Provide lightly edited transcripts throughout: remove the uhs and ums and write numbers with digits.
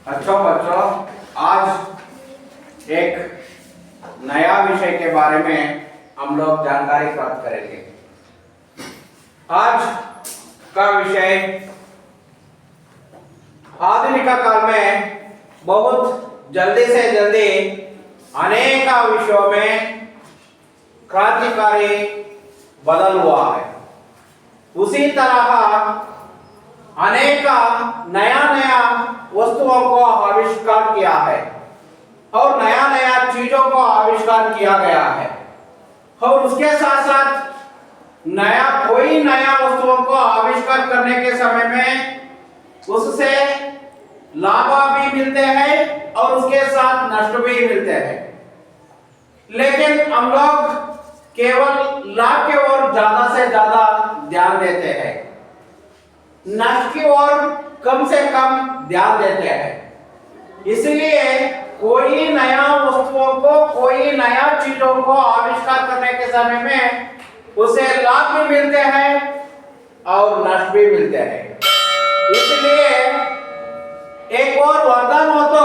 अच्छा बच्चों, आज एक नया विषय के बारे में हम लोग जानकारी प्राप्त करेंगे। आज का विषय आधुनिक काल में बहुत जल्दी से जल्दी अनेक विषयों में क्रांतिकारी बदल हुआ है। उसी तरह अनेक नया नया वस्तुओं को आविष्कार किया है और नया नया चीजों को आविष्कार किया गया है और उसके साथ साथ कोई नया वस्तुओं को आविष्कार करने के समय में उससे लाभ भी मिलते हैं और उसके साथ नष्ट भी मिलते हैं, लेकिन हम लोग केवल लाभ की ओर ज्यादा से ज्यादा ध्यान देते हैं, नष्ट की ओर कम से कम ध्यान देते हैं। इसलिए कोई नया वस्तुओं को, कोई नया चीजों को आविष्कार करने के समय में उसे लाभ भी मिलते हैं और नष्ट भी मिलते हैं। इसलिए एक और वरदान हो तो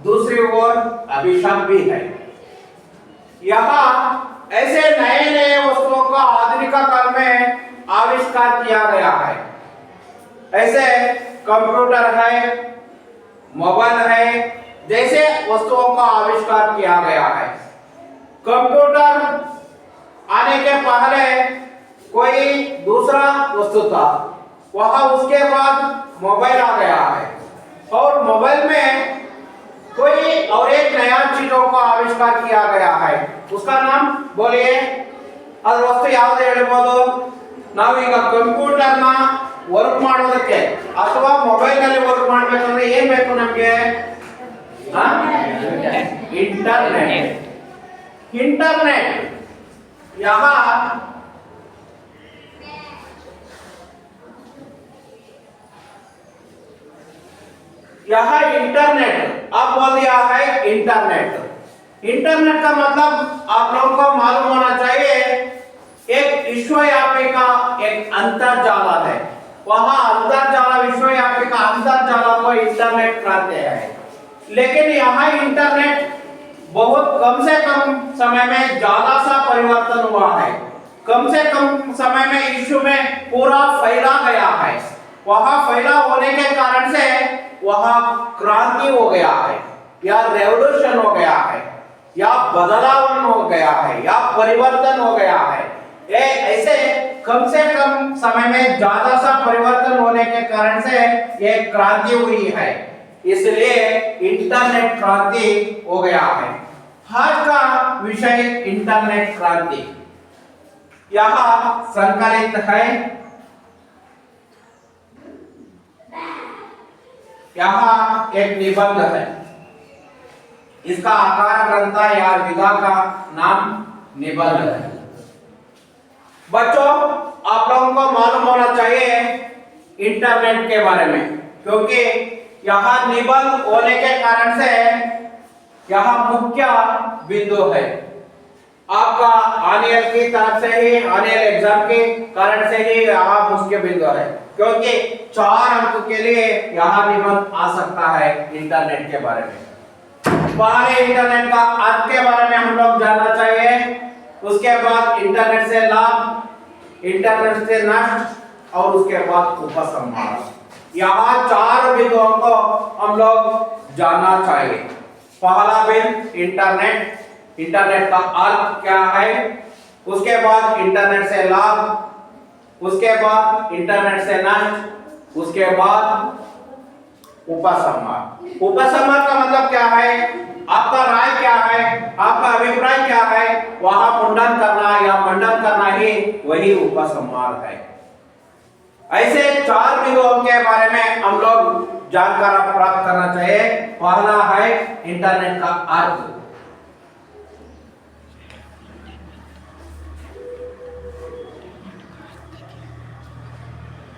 दूसरी ओर अभिशाप भी है। यहाँ ऐसे नए नए वस्तुओं का आधुनिक काल में आविष्कार किया गया है। ऐसे कंप्यूटर है, मोबाइल है, जैसे वस्तुओं का आविष्कार किया गया है। कंप्यूटर आने के पहले कोई दूसरा वस्तु था, वहां उसके बाद मोबाइल आ गया है और मोबाइल में कोई और एक नया चीजों का आविष्कार किया गया है। उसका नाम बोलिए, ಅದು ವಸ್ತು ಯಾವುದು ಹೇಳಬಹುದು? ನಾವೀಗ ಕಂಪ್ಯೂಟರ್ ನ ವರ್ಕ್ ಮಾಡೋದಕ್ಕೆ ಅಥವಾ ಮೊಬೈಲ್ ನಲ್ಲಿ ವರ್ಕ್ ಮಾಡಬೇಕಂದ್ರೆ ಏನು ಬೇಕು ನಮಗೆ? इंटरनेट। इंटरनेट यहाँ इंटरनेट अब बोल दिया है। इंटरनेट का मतलब आप लोगों को मालूम होना चाहिए, एक विश्वव्यापी का एक अंतरजाल है। वहां अंतरजाल, विश्वव्यापी का अंतरजाल को इंटरनेट कहते हैं। लेकिन यहाँ इंटरनेट बहुत कम से कम समय में ज्यादा सा परिवर्तन हुआ है। कम से कम समय में विश्व में पूरा फैला गया है। वहां फैला होने के कारण से वहां क्रांति हो गया है, या रेवोल्यूशन हो गया है, या बदलाव हो गया है, या परिवर्तन हो गया है। ऐसे कम से कम समय में ज्यादा सा परिवर्तन होने के कारण से ये क्रांति हुई है, इसलिए इंटरनेट क्रांति हो गया है। आज का विषय इंटरनेट क्रांति यहाँ संकलित है। यहाँ एक निबंध है, इसका आकार ग्रंथ या विधा का नाम निबंध है। बच्चों, आप लोगों को मालूम होना चाहिए इंटरनेट के बारे में, क्योंकि यहाँ निबंध होने के कारण से यहाँ मुख्य बिंदु है। आपका आनियल की तरफ से ही, आनियल एग्जाम के कारण से ही यहाँ मुख्य बिंदु है, क्योंकि 4 अंक के लिए यहाँ निबंध आ सकता है इंटरनेट के बारे में। पहले इंटरनेट का अर्थ के बारे में हम लोग जानना चाहिए, उसके बाद इंटरनेट से लाभ, इंटरनेट से नष्ट और उसके बाद उपसंहार। यहाँ 4 बिंदुओं को हम लोग जानना चाहिए। पहला बिंदु इंटरनेट, इंटरनेट का अर्थ क्या है, उसके बाद इंटरनेट से लाभ, उसके बाद इंटरनेट से नष्ट, उसके बाद उपसंहार। उपसंहार का मतलब क्या है? आपका राय क्या है, आपका अभिप्राय क्या है, वहां मुंडन करना या मंडन करना ही वही उपसंहार है। ऐसे 4 बिंदुओं के बारे में हम लोग जानकारी प्राप्त करना चाहिए। पहला है इंटरनेट का अर्थ,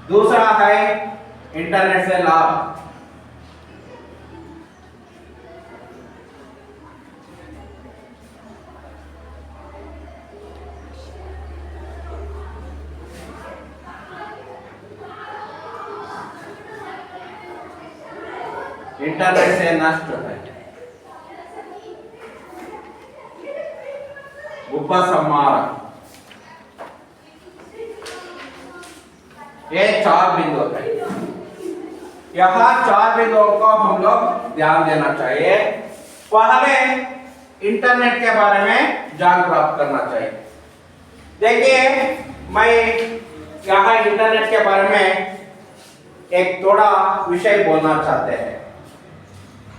दूसरा है इंटरनेट से लाभ, इंटरनेट से नष्ट है। उपसंहार, ये 4 बिंदु है। यहाँ 4 बिंदुओं को हम लोग ध्यान देना चाहिए। पहले इंटरनेट के बारे में ज्ञान प्राप्त करना चाहिए। देखिए, मैं यहाँ इंटरनेट के बारे में एक थोड़ा विषय बोलना चाहते हैं।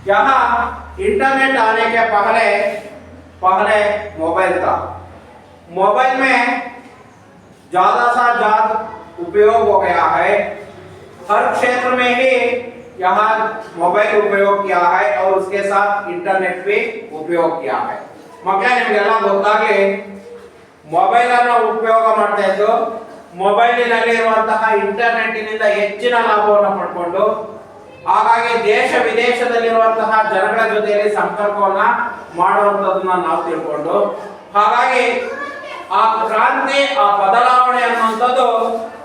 यहाँ इंटरनेट आने के पहले मोबाइल था। मोबाइल में ज्यादा से ज्यादा उपयोग हो गया है। हर क्षेत्र में ही यहाँ मोबाइल उपयोग किया है और उसके साथ इंटरनेट भी उपयोग किया है। मಕ್ಕಳೇ ನಿಮಗೆಲ್ಲ ಗೊತ್ತಾಗಲಿ, ಮೊಬೈಲ್ ಅನ್ನು ಉಪಯೋಗ ಮಾಡ್ತಾ ಇದ್ದು ಮೊಬೈಲಿನಲ್ಲಿ ಇರುವಂತಹ ಇಂಟರ್ನೆಟ್ನಿಂದ ಹೆಚ್ಚಿನ ಲಾಭವನ್ನು ಪಡ್ಕೊಂಡು ಹಾಗಾಗಿ ದೇಶ ವಿದೇಶದಲ್ಲಿರುವಂತಹ ಜನಗಳ ಜೊತೆಯಲ್ಲಿ ಸಂಪರ್ಕವನ್ನ ಮಾಡುವಂತದನ್ನ ನಾವು ತಿಳ್ಕೊಂಡು ಹಾಗಾಗಿ ಆ ಕ್ರಾಂತಿ, ಆ ಬದಲಾವಣೆ ಅನ್ನುವಂಥದ್ದು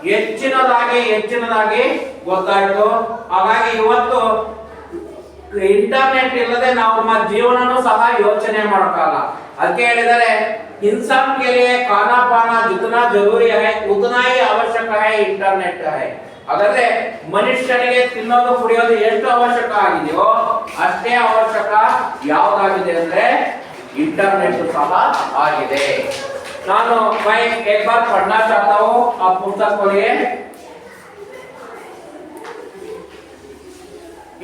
ಹೆಚ್ಚಿನದಾಗಿ ಗೊತ್ತಾಯ್ತು। ಹಾಗಾಗಿ ಇವತ್ತು ಇಂಟರ್ನೆಟ್ ಇಲ್ಲದೆ ನಮ್ಮ ಜೀವನನೂ ಸಹ ಯೋಚನೆ ಮಾಡೋಕ್ಕಾಗಲ್ಲ। ಅದಕ್ಕೆ ಹೇಳಿದರೆ इंसान के लिए खाना पाना जितना जरूरी है उतना ही आवश्यक है इंटरनेट है। ಹಾಗಾದ್ರೆ ಮನುಷ್ಯನಿಗೆ ತಿನ್ನೋದು ಕುಡಿಯೋದು ಎಷ್ಟು ಅವಶ್ಯಕ ಆಗಿದೆಯೋ ಅಷ್ಟೇ ಅವಶ್ಯಕ ಯಾವುದಾಗಿದೆ ಅಂದ್ರೆ इंटरनेट सह आಗಿದೆ। ನಾನು मैं एक बार पढ़ना चाहता हूँ, आप पुस्तक खोलिए।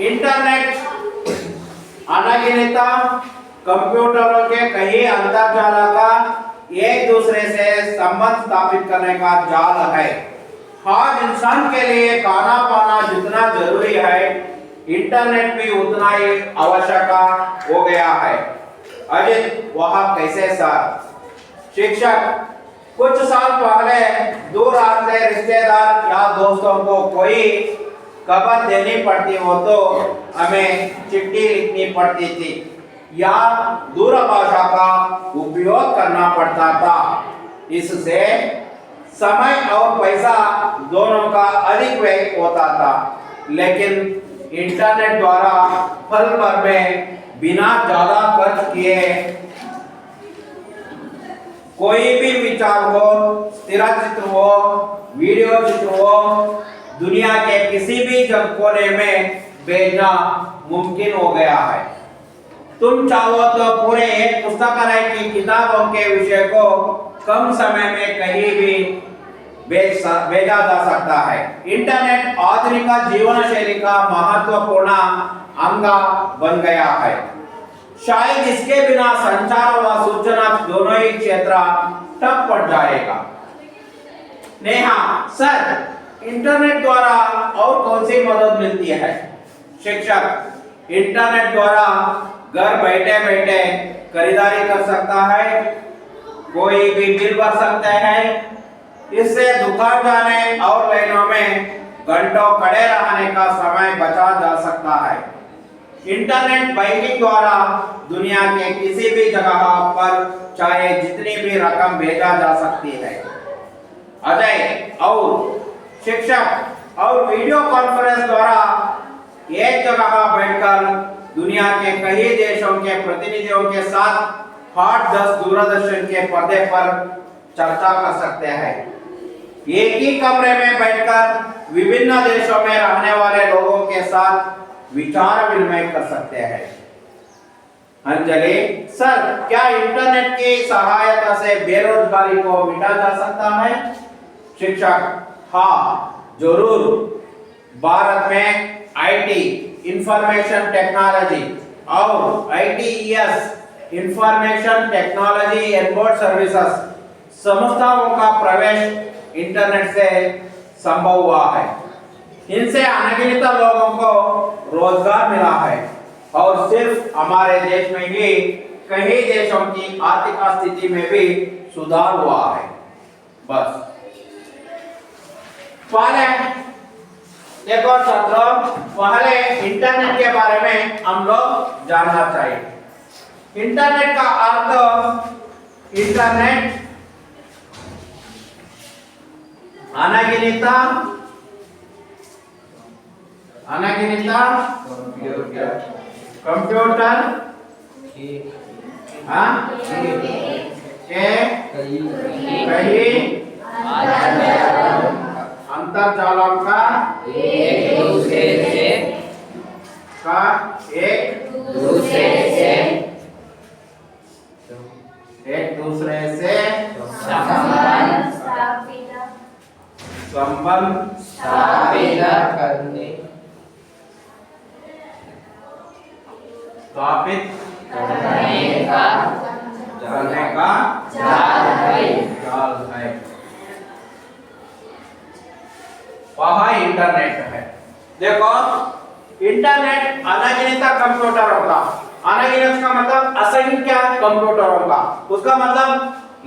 इंटरनेट अनगिनत कंप्यूटरों के कई अंतरजाल का एक दूसरे से संबंध स्थापित करने का जाल है। आज इंसान के लिए खाना पाना जितना जरूरी है इंटरनेट भी उतना ही आवश्यक हो गया है। अजित, वह कैसे सर? शिक्षक, कुछ साल पहले दूर आते रिश्तेदार या दोस्तों को कोई खबर देनी पड़ती हो तो हमें चिट्ठी लिखनी पड़ती थी या दूरभाषा का उपयोग करना पड़ता था। इससे समय और पैसा दोनों का अधिक व्यय होता था। लेकिन इंटरनेट द्वारा पल भर में बिना ज्यादा खर्च किए कोई भी विचार हो, स्थिर चित्र हो, वीडियो चित्र हो, दुनिया के किसी भी कोने में भेजना मुमकिन हो गया है। तुम चाहो तो पूरे एक पुस्तकालय की किताबों के विषय को कम समय में कहीं भी भेजा जा सकता है। इंटरनेट आधुनिक जीवन शैली का महत्वपूर्ण अंग बन गया है। शायद इसके बिना संचार व सूचना दोनों ही क्षेत्र ठप पड़ जाएगा। नेहा सर, इंटरनेट द्वारा और कौन सी मदद मिलती है? शिक्षक, इंटरनेट द्वारा घर बैठे बैठे खरीदारी कर सकता है, कोई भी बिल भर सकते हैं। इससे दुकान जाने और लाइनों में घंटों खड़े रहने का समय बचा जा सकता है। इंटरनेट बैंकिंग द्वारा दुनिया के किसी भी जगह पर चाहे जितनी भी रकम भेजा जा सकती है। अजय और शिक्षक, और वीडियो कॉन्फ्रेंस द्वारा एक जगह बैठकर दुनिया के कई देशों के प्रतिनिधियों के साथ 8-10 दूरदर्शन के पर्दे पर चर्चा कर सकते हैं। एक ही कमरे में बैठकर विभिन्न देशों में रहने वाले लोगों के साथ विचार विनिमय कर सकते हैं। अंजलि सर, क्या इंटरनेट की सहायता से बेरोजगारी को मिटा जा सकता है? शिक्षक, हाँ जरूर। भारत में आईटी इंफॉर्मेशन टेक्नोलॉजी और ITES information technology airport services संस्थाओं का प्रवेश इंटरनेट से संभव हुआ है। इनसे अनगिनत लोगों को रोजगार मिला है और सिर्फ हमारे देश में ही कई देशों की आर्थिक स्थिति में भी सुधार हुआ है। बस पहले देखो छात्रों, पहले इंटरनेट के बारे में हम लोग जानना चाहिए। इंटरनेट का अर्थ, इंटरनेट अनगिनत अनगिनत कंप्यूटर हाँ के कई अंतरजालों का एक दूसरे से संबंध स्थापित करने का जाल है। वह इंटरनेट है। देखो इंटरनेट अनगिनत कंप्यूटरों का, अनगिनत का मतलब असंख्य कंप्यूटरों का, उसका मतलब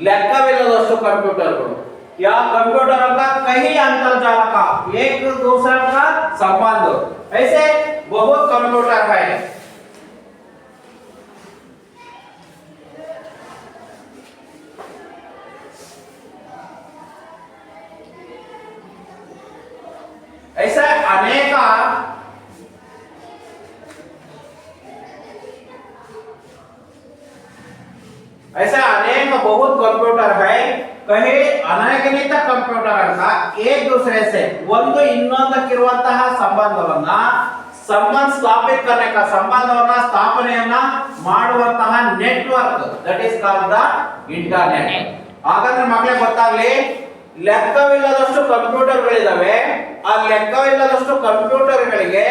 ಲೆಕ್ಕವಿಲ್ಲದಷ್ಟು ಕಂಪ್ಯೂಟರ್ಗಳು या कंप्यूटरों का कई अंतरजाल का एक दूसरे का संबंध, ऐसे बहुत कंप्यूटर है। ऐसा अनेक बहुत कंप्यूटर है। कहीं अनगिनत कंप्यूटर का एक दूसरे से ಒಂದು ಇನ್ನೊಂದಕ್ಕಿರುವಂತಹ ಸಂಬಂಧವನ್ನ ಸ್ಥಾಪಿತ करने का ಸಂಬಂಧವನ್ನ ಸ್ಥಾಪನೆಯನ್ನ ಮಾಡುವಂತಹ network, that is called the internet. ಹಾಗಾದ್ರೆ ಮಕ್ಕಳೇ ಗೊತ್ತಾಗ್ಲಿ, ಲೆಕ್ಕವಿಲ್ಲದಷ್ಟು ಕಂಪ್ಯೂಟರ್ಗಳಿದಾವೆ, ಆ ಲೆಕ್ಕವಿಲ್ಲದಷ್ಟು ಕಂಪ್ಯೂಟರ್ಗಳಿಗೆ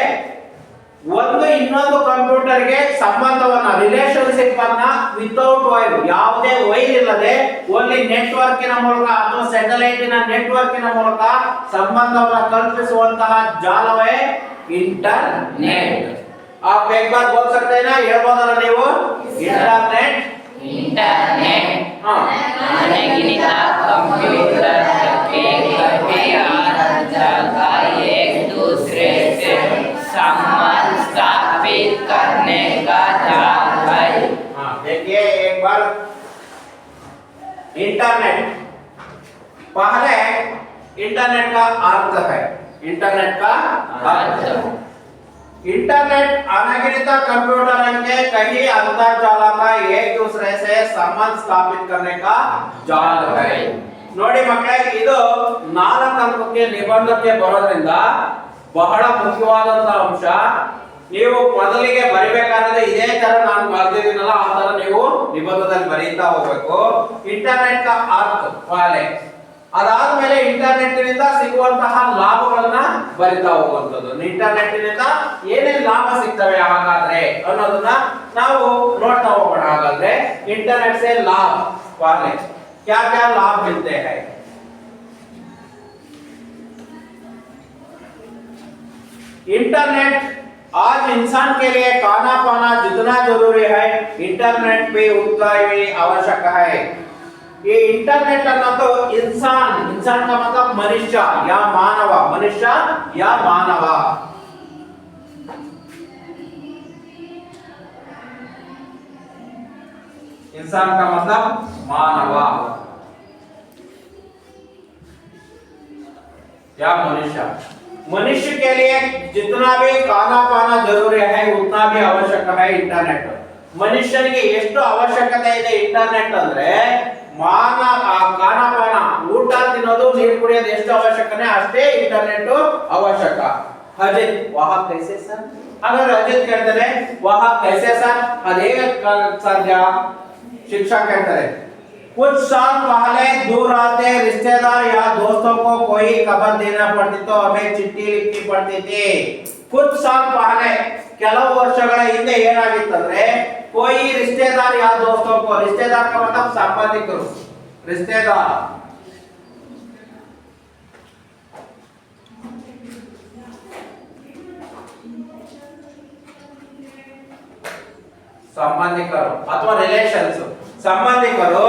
ಒಂದು ಇನ್ನೊಂದು ಕಂಪ್ಯೂಟರ್ಗೆ ಸಂಬಂಧವನ್ನ, ರಿಲೇಶನ್ಶಿಪ್ ಅನ್ನ ವಿತೌಟ್ ವೈರ್, ಯಾವುದೇ ವೈರ್ ಇಲ್ಲದೆ ಓನ್ಲಿ ನೆಟ್ವರ್ಕಿನ ಮೂಲಕ ಅಥವಾ ಸ್ಯಾಟಲೈಟಿನ ನೆಟ್ವರ್ಕಿನ ಮೂಲಕ ಸಂಬಂಧವನ್ನ ಕಲ್ಪಿಸುವಂತಹ ಜಾಲವೇ इंटरनेट। आप एक बार बोल सकते हैं ना, ಹೇಳ್ಬೋದಲ್ಲ ನೀವು इंटरनेट। इंटरनेट अनगिनत कंप्यूटर के कई अंतरजाल का एक दूसरे से संबंध स्थापित करने का जाल है। हाँ देखिए एक बार, इंटरनेट पहले इंटरनेट का अर्थ है, इंटरनेट का अर्थ, इंटरनेट अनगिनत कंप्यूटर के कई अंतरजाल का एक दूसरे से संबंध स्थापित करने का जाल है। ನೋಡಿ ಮಕ್ಕಳೇ, ಇದು 4 ಅಂಕಕ್ಕೆ ನಿಬಂಧಕ್ಕೆ ಬರೋದ್ರಿಂದ ಬಹಳ ಮುಖ್ಯವಾದಂತ ಅಂಶ। ನೀವು ಮೊದಲಿಗೆ ಬರಿಬೇಕಾದ್ರೆ ಇದೇ ತರ ನಾನು ಬರ್ದಿದ್ದೀನಲ್ಲ ಆ ತರ ನೀವು ನಿಬಂಧದಲ್ಲಿ ಬರೀತಾ ಹೋಗಬೇಕು। ಇಂಟರ್ನೆಟ್ का अर्थ पहले, ಅದಾದ್ಮೇಲೆ ಇಂಟರ್ನೆಟ್ ನಿಂದ ಸಿಗುವಂತಹ ಲಾಭಗಳನ್ನ ಬರಿತಾ ಹೋಗುವಂತದ್ದು। ಇಂಟರ್ನೆಟ್ ನಿಂದ ಏನೇನು ಲಾಭ ಸಿಗ್ತವೆ ಹಾಗಾದ್ರೆ ಅನ್ನೋದನ್ನ ನಾವು ನೋಡ್ತಾ ಹೋಗೋಣ। ಹಾಗಾದ್ರೆ इंटरनेट से लाभ पहले क्या क्या लाभ मिलते हैं। इंटरनेट आज इंसान के लिए खाना पाना जितना जरूरी है, इंटरनेट भी उतना ही आवश्यक है। ये इंटरनेट ಅನ್ನೋದು इंसान का मतलब मनुष्य या मानव, मनुष्य या मानव। इंसान का मतलब मानव या मनुष्य। मनुष्य के लिए जितना भी खाना पाना जरूरी है उतना भी आवश्यक है इंटरनेट। ಮನುಷ್ಯನಿಗೆ ಎಷ್ಟು ಅವಶ್ಯಕತೆ ಇದೆ ಇಂಟರ್ನೆಟ್ ಅಂದ್ರೆ, खाना पाना ಊಟ ತಿನ್ನೋದು ನೀರು ಕುಡಿಯೋದು ಎಷ್ಟು ಅವಶ್ಯಕತೆ ಅಷ್ಟೇ ಇಂಟರ್ನೆಟ್ ಅವಶ್ಯಕ। ಅಜಿತ್ ವಹ ಕೈಸೆ ಸರ್, ಹಾಗಾದ್ರೆ ಅಜಿತ್ ಹೇಳ್ತಾರೆ ವಹ ಕೈಸೆ ಸರ್, ಅದೇಗೆ ಸಾಧ್ಯ? शिक्षक कहते हैं कुछ साल पहले दूर रहते रिश्तेदार या दोस्तों को कोई खबर देना पड़ती तो हमें चिट्ठी लिखनी पड़ती थी। कुछ साल पहले ಕೆಲವು ವರ್ಷಗಳ ಹಿಂದೆ ಏನಾಗಿತ್ತಂದ್ರೆ, कोई रिश्तेदार या दोस्तों को, रिश्तेदार का मतलब ಸಂಬಂಧಿಕರು, रिश्तेदार ಸಂಬಂಧಿಕರು ಅಥವಾ ರಿಲೇಷನ್ಸ್, ಸಂಬಂಧಿಕರು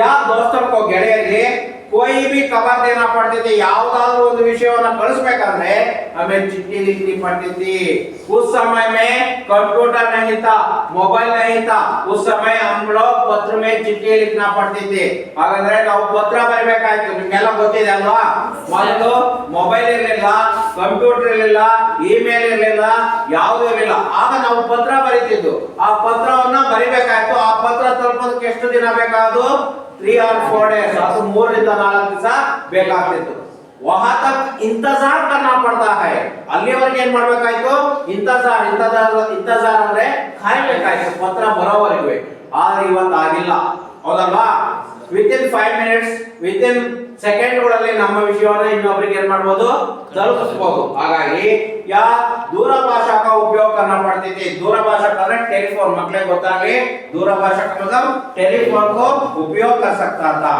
या दोस्तों को ಗೆಳೆಯರಿಗೆ कोई भी खबर देना पड़ती थी, ಯಾವುದಾದ್ರೂ ಒಂದು ವಿಷಯವನ್ನು ಕಳಿಸಬೇಕಂದ್ರೆ हमें चिट्ठी लिखनी पड़ती थी। उस समय में कंप्यूटर नहीं था, मोबाइल नहीं था, उस समय हम लोग पत्र में चिट्ठी लिखना पड़ती थी। ಹಾಗಾದ್ರೆ ನಾವು ಪತ್ರ ಬರೆಯಬೇಕಾಗಿತ್ತು, ನಿಮಗೆಲ್ಲ ಗೊತ್ತಿದೆ ಅಲ್ವಾ? ಮೊದಲು ಮೊಬೈಲ್ ಇರಲಿಲ್ಲ, ಕಂಪ್ಯೂಟರ್ ಇರಲಿಲ್ಲ, ಇಮೇಲ್ ಇರಲಿಲ್ಲ, ಯಾವುದೂ ಇರಲಿಲ್ಲ, ಆಗ ನಾವು ಪತ್ರ ಬರೀತಿದ್ದು। ಆ ಪತ್ರವನ್ನ ಬರಿಬೇಕಾಯ್ತು, ಆ ಪತ್ರ ತಲುಪೋದಕ್ಕೆ ಎಷ್ಟು ದಿನ ಬೇಕಾದು? 3 or 4 days, ಅದು 3 ರಿಂದ 4 ದಿವಸ ಬೇಕಾಗ್ತಿತ್ತು। वहां तक इंतजार करना पड़ता है, ಅಲ್ಲಿವರೆಗೆ ಏನು ಮಾಡಬೇಕಾಯ್ತು? ಇಂತಜಾರ್ ಅಂದ್ರೆ ಕಾಯಬೇಕಾಯ್ತು ಪತ್ರ ಬರೋವರೆಗೂ। ಆದ್ರೆ ಇವತ್ತು ಆಗಿಲ್ಲ, ಹೌದಲ್ವಾ? ವಿತಿನ್ 5 minutes, ವಿತಿನ್ ಸೆಕೆಂಡ್ಗಳಲ್ಲಿ ನಮ್ಮ ವಿಷಯವನ್ನು ಇನ್ನೊಬ್ಬರಿಗೆ ಏನು ಮಾಡಬಹುದು? ತಲುಪಿಸಬಹುದು। ಹಾಗಾಗಿ या दूरभाषा का उपयोग करना पड़ती थी। दूरभाषा का मतलब टेलीफोन, मकले गोतागली दूरभाषा का मतलब टेलीफोन को उपयोग कर सकता था।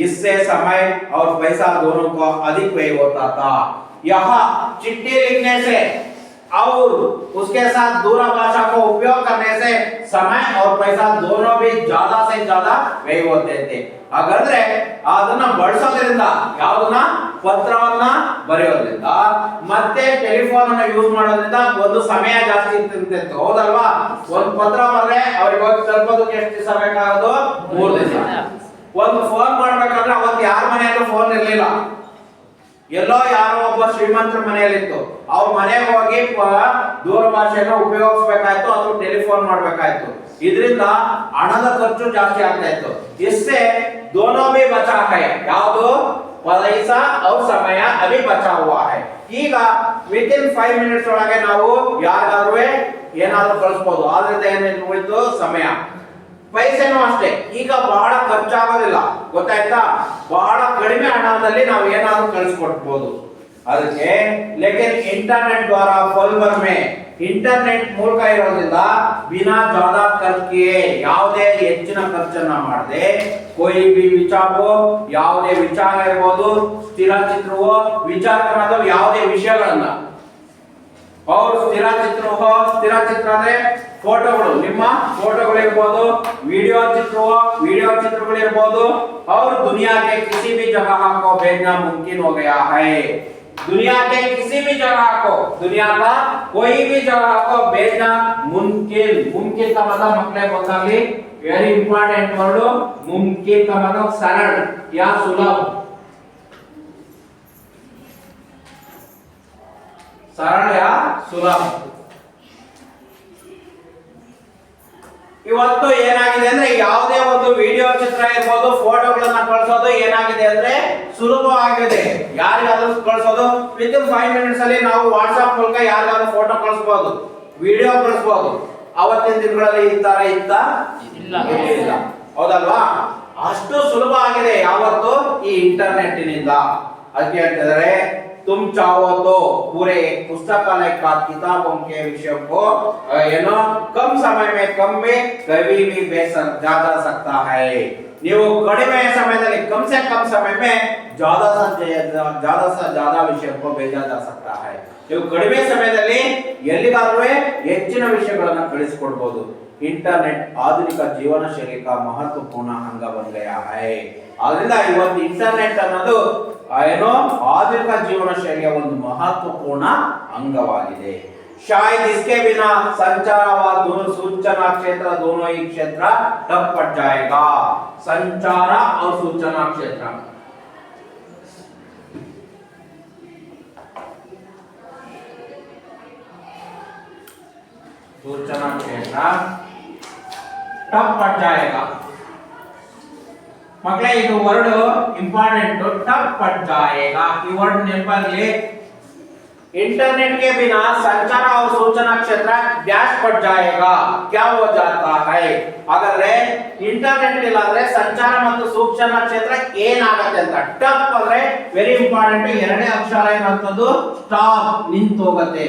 इससे समय और पैसा दोनों को अधिक व्यय होता था। यहाँ चिट्ठी लिखने से और उसके साथ दूरभाषा को उपयोग करने से समय और पैसा दोनों भी ज्यादा से ज्यादा व्यय होते थे। ಹಾಗಾದ್ರೆ ಅದನ್ನ ಬಳಸೋದ್ರಿಂದ, ಯಾವುದನ್ನ? ಪತ್ರವನ್ನ ಬರೆಯೋದ್ರಿಂದ ಮತ್ತೆ ಟೆಲಿಫೋನ್ ಅನ್ನ ಯೂಸ್ ಮಾಡೋದ್ರಿಂದ ಒಂದು ಸಮಯ ಜಾಸ್ತಿ ಇರ್ತಿತ್ತು, ಹೌದಲ್ವಾ? ಒಂದು ಪತ್ರ ಬರೆದ್ರೆ ಅವ್ರಿಗೆ ಹೋಗಿ ತಲುಪೋದಕ್ಕೆ ಎಷ್ಟು ದಿವಸ ಬೇಕಾಗೋದು? 3 ದಿವಸ। ಒಂದು ಫೋನ್ ಮಾಡ್ಬೇಕಂದ್ರೆ ಅವತ್ತು ಯಾರ ಮನೆಯಲ್ಲೂ ಫೋನ್ ಇರಲಿಲ್ಲ, ಎಲ್ಲೋ ಯಾರೋ ಒಬ್ಬ ಶ್ರೀಮಂತರ ಮನೆಯಲ್ಲಿತ್ತು, ಅವ್ರ ಮನೆಗೆ ಹೋಗಿ ದೂರಭಾಷೆಯನ್ನು ಉಪಯೋಗಿಸಬೇಕಾಯ್ತು ಅಥವಾ ಟೆಲಿಫೋನ್ ಮಾಡಬೇಕಾಯ್ತು। ಇದರಿಂದ ಹಣದ ಖರ್ಚು ಜಾಸ್ತಿ ಆಗ್ತಾ ಇತ್ತು। इससे दोनों भी बचा है, ಯಾವುದು? पैसा और समय अभी बचा हुआ है। ಈಗ ವಿತಿನ್ 5 minutes ಒಳಗೆ ನಾವು ಯಾರಿಗಾದ್ರೂ ಏನಾದ್ರೂ ಕಳಿಸಬಹುದು, ಆದ್ರಿಂದ ಏನೇನು ಉಳಿತು? ಸಮಯ, ಪೈಸೆನೂ ಅಷ್ಟೇ ಈಗ ಬಹಳ ಖರ್ಚಾಗೋದಿಲ್ಲ, ಗೊತ್ತಾಯ್ತಾ? ಬಹಳ ಕಡಿಮೆ ಹಣದಲ್ಲಿ ನಾವು ಏನಾದ್ರೂ ಕಳಿಸ್ಕೊಡ್ಬೋದು। ಅದಕ್ಕೆ ಲೇಕಿನ್ ಇಂಟರ್ನೆಟ್ ದ್ವಾರ ಪಲ್ ಭರ್ ಮೇ, ಇಂಟರ್ನೆಟ್ ಮೂಲಕ ಇರೋದ್ರಿಂದ ಬಿನಾ ಜ್ಯಾದಾ ಖರ್ಚಿಗೆ, ಯಾವುದೇ ಹೆಚ್ಚಿನ ಖರ್ಚನ್ನ ಮಾಡದೆ, कोई भी ವಿಚಾರವೋ, ಯಾವುದೇ ವಿಚಾರ ಇರಬಹುದು, ಸ್ಥಿರ ಚಿತ್ರವೋ, ವಿಚಾರ मतलब ಯಾವುದೇ ವಿಷಯಗಳನ್ನ, और ಸ್ಥಿರ ಚಿತ್ರವೋ, ಸ್ಥಿರ ಚಿತ್ರ ಅಂದ್ರೆ ಫೋಟೋಗಳು, ನಿಮ್ಮ ಫೋಟೋಗಳು ಇರಬಹುದು, ವಿಡಿಯೋ ಚಿತ್ರಗಳು ಇರಬಹುದು, और दुनिया के किसी भी जगह को भेजना मुमकिन हो गया है। दुनिया के किसी भी जगह को, दुनिया का कोई भी जगह को भेजना मुमकिन का मतलब मकले गोतागली, वेरी इंपॉर्टेंट वर्ड, मुमकिन का मतलब सरल या सुलभ, सरल या सुलभ। ಇವತ್ತು ಏನಾಗಿದೆ ಅಂದ್ರೆ ಯಾವುದೇ ಒಂದು ವಿಡಿಯೋ ಚಿತ್ರ ಇರಬಹುದು, ಫೋಟೋಗಳನ್ನ ಕಳಿಸೋದು ಏನಾಗಿದೆ ಅಂದ್ರೆ ಸುಲಭವಾಗಿದೆ। ಯಾರಿಗಾದ್ರೂ ಕಳಿಸೋದು ವಿತಿನ್ 5 minutes ಅಲ್ಲಿ ನಾವು ವಾಟ್ಸ್ಆಪ್ ಮೂಲಕ ಯಾರಿಗಾದ್ರೂ ಫೋಟೋ ಕಳಿಸಬಹುದು, ವಿಡಿಯೋ ಕಳಿಸಬಹುದು। ಅವತ್ತಿನ ದಿನಗಳಲ್ಲಿ ಈ ತರ ಇಲ್ಲ, ಹೌದಲ್ವಾ? ಅಷ್ಟು ಸುಲಭ ಆಗಿದೆ ಯಾವತ್ತು? ಈ ಇಂಟರ್ನೆಟ್ನಿಂದ। ಅದಕ್ಕೆ ಹೇಳ್ತಿದ್ದಾರೆ, तुम चाहो तो पूरे पुस्तकालय का किताबों के विषय को कम समय में कम में कभी भी भेज जा सकता है। ನೀವು ಕಡಿಮೆ ಸಮಯದಲ್ಲಿ, कम से कम समय में ज्यादा से ज्यादा विषय को भेजा जा सकता है। ನೀವು ಕಡಿಮೆ ಸಮಯದಲ್ಲಿ ಎಲ್ಲಿಗಾದ್ರೂ ಹೆಚ್ಚಿನ ವಿಷಯಗಳನ್ನು ಕಳಿಸಿಕೊಡಬಹುದು। ಇಂಟರ್ನೆಟ್ ಆಧುನಿಕ ಜೀವನ ಶೈಲಿ का महत्वपूर्ण अंग बन गया है। ಆದ್ರಿಂದ ಇವತ್ತು ಇಂಟರ್ನೆಟ್ ಅನ್ನೋದು ಆಧುನಿಕ ಜೀವನ ಶೈಲಿಯ ಒಂದು ಮಹತ್ವಪೂರ್ಣ ಅಂಗವಾಗಿದೆ। शायद इसके बिना संचार व सूचना क्षेत्र दोनों ही क्षेत्र ठप पड़ जाएगा। संचार और सूचना क्षेत्र, ठप पड़ जाएगा। ಮಕ್ಕಳೇ ಇದು ವರ್ಡ್ ಇಂಪಾರ್ಟೆಂಟ್, ठप पड़ जाएगा। ಈ ವರ್ಡ್ ನೆನಪಾಗಲಿ। इंटरनेट के बिना संचार और सूचना क्षेत्र डैश पड़ जाएगा, क्या हो जाता है? ಹಾಗಾದ್ರೆ ಇಂಟರ್ನೆಟ್ ಇಲ್ಲ ಅಂದ್ರೆ ಸಂಚಾರ ಮತ್ತು ಸೂಚನಾ ಕ್ಷೇತ್ರ ಏನಾಗುತ್ತೆ ಅಂತ, ಟಪ್ ಅಂದ್ರೆ ವೆರಿ ಇಂಪಾರ್ಟೆಂಟ್, ಎರಡನೇ ಅಕ್ಷರ ಏನಂತದ್ದು? ಸ್ಟಾಪ್, ನಿಂತೋಗುತ್ತೆ,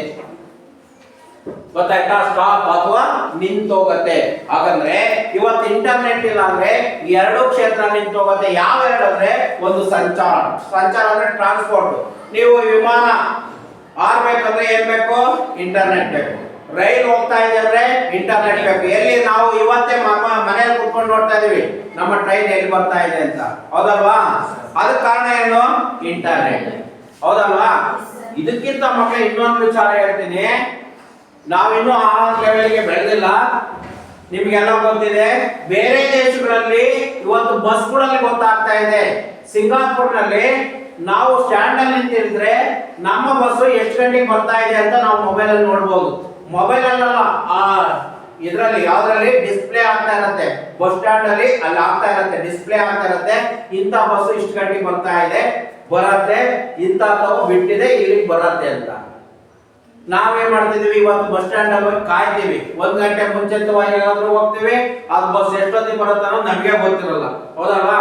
ಗೊತ್ತಾಯ್ತಾ? ಸ್ಟಾಪ್ ಅಥವಾ ನಿಂತೋಗುತ್ತೆ। ಹಾಗಂದ್ರೆ ಇವತ್ತು ಇಂಟರ್ನೆಟ್ ಇಲ್ಲ ಅಂದ್ರೆ ಎರಡು ಕ್ಷೇತ್ರ ನಿಂತೋಗುತ್ತೆ। ಯಾವ ಎರಡು ಅಂದ್ರೆ, ಒಂದು ಸಂಚಾರ ಅಂದ್ರೆ ಟ್ರಾನ್ಸ್ಪೋರ್ಟ್, ನೀವು ವಿಮಾನ ಹಾರಬೇಕಂದ್ರೆ ಏನ್ ಬೇಕು? ಇಂಟರ್ನೆಟ್ ಬೇಕು। ರೈಲ್ ಹೋಗ್ತಾ ಇದೆ ಅಂದ್ರೆ ಇಂಟರ್ನೆಟ್ ಬೇಕು. ಎಲ್ಲಿ ನಾವು ಇವತ್ತೇ ಮನೆಯಲ್ಲಿ ಕುತ್ಕೊಂಡು ನೋಡ್ತಾ ಇದೀವಿ ನಮ್ಮ ಟ್ರೈನ್ ಎಲ್ಲಿ ಬರ್ತಾ ಇದೆ ಅಂತ, ಹೌದಲ್ವಾ? ಅದಕ್ಕೆ ಕಾರಣ ಏನು? ಇಂಟರ್ನೆಟ್, ಹೌದಲ್ವಾ? ಇದಕ್ಕಿಂತ ಮಕ್ಕಳ ಇನ್ನೊಂದು ವಿಚಾರ ಹೇಳ್ತೀನಿ. ನಾವಿನ್ನೂ ಆ ಲೆವೆಲ್ಗೆ ಬೆಳೆದಿಲ್ಲ. ನಿಮ್ಗೆಲ್ಲ ಗೊತ್ತಿದೆ, ಬೇರೆ ದೇಶಗಳಲ್ಲಿ ಇವತ್ತು ಬಸ್ಗಳಲ್ಲಿ ಗೊತ್ತಾಗ್ತಾ ಇದೆ. ಸಿಂಗಾಪುರ್ನಲ್ಲಿ ನಾವು ಸ್ಟ್ಯಾಂಡ್ ಅಲ್ಲಿ ನಿಂತಿದ್ರೆ ನಮ್ಮ ಬಸ್ ಎಷ್ಟು ಗಂಟೆಗೆ ಬರ್ತಾ ಇದೆ ಅಂತ ನಾವು ಮೊಬೈಲ್ ಅಲ್ಲಿ ನೋಡ್ಬೋದು. ಮೊಬೈಲ್ ಅಲ್ಲಲ್ಲ, ಆ ಇದರಲ್ಲಿ ಯಾವ್ದ್ರಲ್ಲಿ ಡಿಸ್ಪ್ಲೇ ಆಗ್ತಾ ಇರತ್ತೆ. ಬಸ್ ಸ್ಟ್ಯಾಂಡ್ ಅಲ್ಲಿ ಅಲ್ಲಿ ಆಗ್ತಾ ಇರತ್ತೆ, ಡಿಸ್ಪ್ಲೇ ಆಗ್ತಾ ಇರತ್ತೆ. ಇಂಥ ಬಸ್ ಇಷ್ಟು ಗಂಟೆಗೆ ಬರ್ತಾ ಇದೆ, ಬರತ್ತೆ, ಇಂಥ ಬಿಟ್ಟಿದೆ, ಇಲ್ಲಿಗೆ ಬರತ್ತೆ ಅಂತ. ನಾವೇನ್ ಮಾಡ್ತಿದೀವಿ, ಇವತ್ತು ಬಸ್ ಸ್ಟ್ಯಾಂಡ್ ಅಲ್ಲಿ ಕಾಯ್ತೀವಿ. 1 ಗಂಟೆ ಮುಂಚಿತವಾಗಿ ಏನಾದ್ರೂ ಹೋಗ್ತೀವಿ, ಅದು ಬಸ್ ಎಷ್ಟೊತ್ತಿಗೆ ಬರುತ್ತೆ ಅನ್ನೋದು ನಮಗೆ ಗೊತ್ತಿರಲ್ಲ, ಹೌದಲ್ವಾ?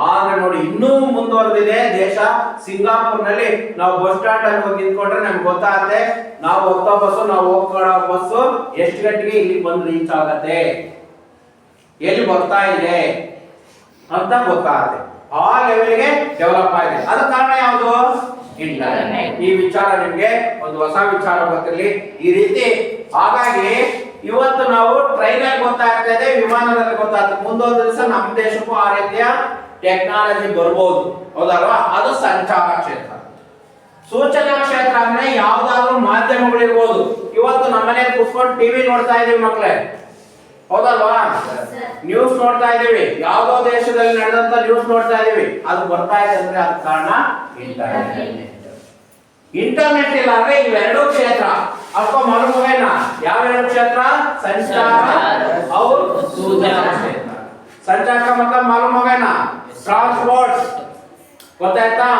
ಆದ್ರೆ ನೋಡಿ, ಇನ್ನೂ ಮುಂದುವರೆದಿದೆ ದೇಶ. ಸಿಂಗಾಪುರ್ನಲ್ಲಿ ನಾವು ಬಸ್ ಸ್ಟ್ಯಾಂಡ್ ಅಲ್ಲಿ ಹೋಗಿ ನಿಂತ್ಕೊಂಡ್ರೆ ನಮ್ಗೆ ಗೊತ್ತಾಗುತ್ತೆ ನಾವು ಹೋಗ್ತಾ ಬಸ್ಸು, ನಾವು ಹೋಗ್ಕೊಳ್ಳೋ ಬಸ್ಸು ಎಷ್ಟು ಗಂಟೆಗೆ ಇಲ್ಲಿ ಬಂದು ರೀಚ್ ಆಗತ್ತೆ, ಎಲ್ಲಿ ಬರ್ತಾ ಇದೆ ಅಂತ ಗೊತ್ತಾಗುತ್ತೆ. ಆ ಲೆವೆಲ್ಗೆ ಡೆವಲಪ್ ಆಗಿದೆ. ಅದ ಕಾರಣ ಯಾವುದು? ಇಂಟರ್ನೆಟ್. ಈ ವಿಚಾರ ನಿಮ್ಗೆ ಒಂದು ಹೊಸ ವಿಚಾರ ಗೊತ್ತಿರಲಿ ಈ ರೀತಿ. ಹಾಗಾಗಿ ಇವತ್ತು ನಾವು ಟ್ರೈನ್ ಅಲ್ಲಿ ಗೊತ್ತಾಗ್ತಾ ಇದೆ, ವಿಮಾನದಲ್ಲಿ ಗೊತ್ತಾಗ್ತದೆ. ಮುಂದೊಂದು ದಿವಸ ನಮ್ಮ ದೇಶಕ್ಕೂ ಆ ರೀತಿಯ ಟೆಕ್ನಾಲಜಿ ಬರ್ಬೋದು, ಹೌದಲ್ವಾ? ಅದು ಸಂಚಾರ ಕ್ಷೇತ್ರ. ಸೂಚನಾ ಕ್ಷೇತ್ರ ಅಂದ್ರೆ ಯಾವ್ದಾದ್ರು ಮಾಧ್ಯಮಗಳಿರ್ಬೋದು. ಇವತ್ತು ನಮ್ಮನೇಲಿ ಕುತ್ಕೊಂಡು ಟಿವಿ ನೋಡ್ತಾ ಇದೀವಿ ಮಕ್ಕಳೇ, ಹೌದಲ್ವಾ? ನ್ಯೂಸ್ ನೋಡ್ತಾ ಇದೀವಿ, ಯಾವ್ದೋ ದೇಶದಲ್ಲಿ ನಡೆದಂತ ನ್ಯೂಸ್ ನೋಡ್ತಾ ಇದೀವಿ. ಅದು ಬರ್ತಾ ಇದೆ ಅಂದ್ರೆ ಅದ ಕಾರಣ ಇಂಟರ್ನೆಟ್. ಇಂಟರ್ನೆಟ್ ಇಲ್ಲ ಅಂದ್ರೆ ಇವೆರಡು ಕ್ಷೇತ್ರ ಅಥವಾ ಮರುಮುವೇನ ಯಾವ ಎರಡು ಕ್ಷೇತ್ರ? ಸಂಚಾರ और सूचना ಕ್ಷೇತ್ರ. ಸಂಚಾರ का मतलब मालूम होगा ना, ट्रांसपोर्ट ಗೊತ್ತಾಯ್ತಾ?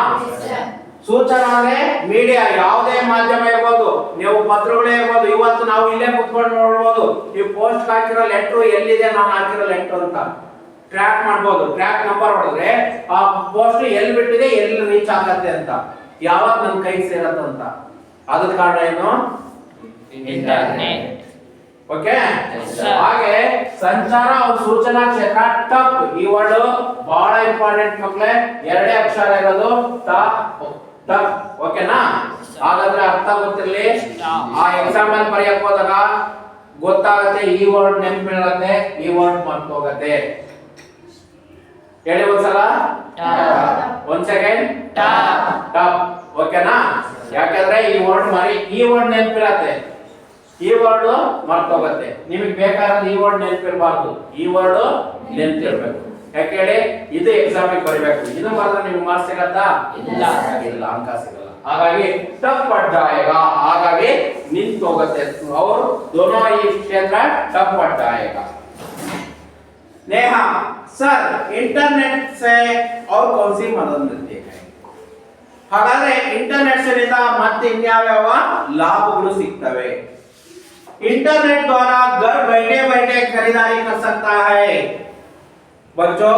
ಸೂಚನಾ ಅಂದ್ರೆ ಮೀಡಿಯಾ, ಯಾವುದೇ ಮಾಧ್ಯಮ ಇರ್ಬೋದು, ನೀವು ಪತ್ರಗಳೇ ಇರ್ಬೋದು. ಇವತ್ತು ನಾವು ಇಲ್ಲೇ ಕುತ್ಕೊಂಡು ನೋಡ್ಬೋದು, ನೀವು ಪೋಸ್ಟ್ ಹಾಕಿರೋ ಲೆಟ್ರು ಎಲ್ಲಿದೆ, ನಾನು ಹಾಕಿರೋ ಲೆಟ್ರು ಅಂತ ಟ್ರ್ಯಾಕ್ ಮಾಡ್ಬೋದು. ಟ್ರ್ಯಾಕ್ ನಂಬರ್ ಹೊಡೆದ್ರೆ ಆ ಪೋಸ್ಟ್ ಎಲ್ಲಿ ಬಿಟ್ಟಿದೆ, ಎಲ್ಲಿ ರೀಚ್ ಆಗತ್ತೆ ಅಂತ, ಯಾವಾಗ ನನ್ನ ಕೈಗೆ ಸೇರತ್ತೆ ಅಂತ. ಅದ ಕಾರಣ ಏನು? ಇಂಟರ್ನೆಟ್. ಓಕೆ. ಹಾಗೆ ಸಂಚಾರ और ಸೂಚನಾ ಕ್ಷೇತ್ರ ಟಪ್, ಈ ವರ್ಡ್ ಬಹಳ ಇಂಪಾರ್ಟೆಂಟ್ ಮಕ್ಕಳೇ. ಎರಡೇ ಅಕ್ಷರ ಇರೋದು, ಟಪ್ ಟಪ್. ಓಕೆನಾ? ಹಾಗಾದ್ರೆ ಅರ್ಥ ಗೊತ್ತಿರಲಿ. ಆ ಎಕ್ಸಾಮ್ ಅಲ್ಲಿ ಬರೆಯಕ್ ಹೋದಾಗ ಗೊತ್ತಾಗತ್ತೆ, ಈ ವರ್ಡ್ ನೆನಪಿರುತ್ತೆ, ಈ ವರ್ಡ್ ಮರ್ತೋಗತ್ತೆ. ಹೇಳಿ ಒಂದ್ಸಲ. ಒಂದ್ ಸೆಕೆಂಡ್. ಟಪ್. ಓಕೆನಾ? ಯಾಕಂದ್ರೆ ಈ ವರ್ಡ್ ಈ ವರ್ಡ್ ನೆನಪಿರತ್ತೆ, ಈ ವರ್ಡ್ ಮರ್ತೋಗತ್ತೆ. ನಿಮಗೆ ಬೇಕಾದ್ರೆ ಈ ವರ್ಡ್ ನೆನಪಿರಬಾರ್ದು, ಈ ವರ್ಡ್ ನೆನಪಿರ್ಬೇಕು. ಯಾಕೆ ಹೇಳಿ? ಇದು ಎಕ್ಸಾಮ್ ಬರೀಬೇಕು. ಇದು ಮಾತ್ರ ನಿಮ್ಗೆ ಮಾರ್ಕ್ಸ್ ಸಿಗತ್ತಾ? ಇಲ್ಲ, ಅಂಕ ಸಿಗಲ್ಲ. ಹಾಗಾಗಿ ಟಫ್ ಪಡ್ ಜಾಯೇಗಾ, ಹಾಗಾಗಿ ನಿಂತು ಹೋಗುತ್ತೆ. ಅವರು दोनों ಈ ಕ್ಷೇತ್ರ ಟಫ್ ಪಡ್ ಜಾಯೇಗಾ. नेहा सर, इंटरनेट से और कौन सी मदद मिलती है? ಹಾಗಾದ್ರೆ ಇಂಟರ್ನೆಟ್ ಸೆನಿಂದ ಮತ್ತೆ ಇನ್ಯಾವ್ಯಾವ ಲಾಭಗಳು ಸಿಗ್ತವೆ? इंटरनेट द्वारा घर बैठे बैठे खरीदारी कर सकता है। बच्चों,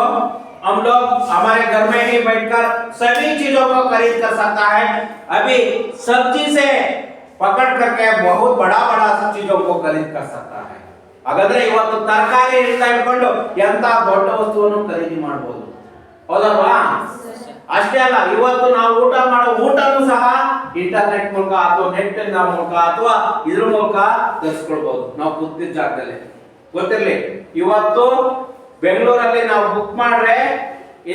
हम लोग हमारे घर में ही बैठकर सभी चीजों को खरीद कर सकता है। अभी सब्जी से पकड़ करके बहुत बड़ा बड़ा चीजों को खरीद कर सकता है. ಹಾಗಾದ್ರೆ ಇವತ್ತು ತರಕಾರಿಯಿಂದ ಹಿಡ್ಕೊಂಡು ಎಂತ ದೊಡ್ಡ ವಸ್ತುವನ್ನು ಖರೀದಿ ಮಾಡಬಹುದು, ಹೌದಲ್ವಾ? ಅಷ್ಟೇ ಅಲ್ಲ, ಇವತ್ತು ನಾವು ಊಟ ಮಾಡೋ ಊಟನೂ ಸಹ ಇಂಟರ್ನೆಟ್ ಮೂಲಕ ಅಥವಾ ನೆಟ್ ಮೂಲಕ ಅಥವಾ ಇದ್ರ ಮೂಲಕ ತರಿಸ್ಕೊಳ್ಬಹುದು ನಾವು ಕೂತಿದ್ದ ಜಾಗದಲ್ಲಿ. ಗೊತ್ತಿರ್ಲಿ, ಇವತ್ತು ಬೆಂಗಳೂರಲ್ಲಿ ನಾವು ಬುಕ್ ಮಾಡ್ರೆ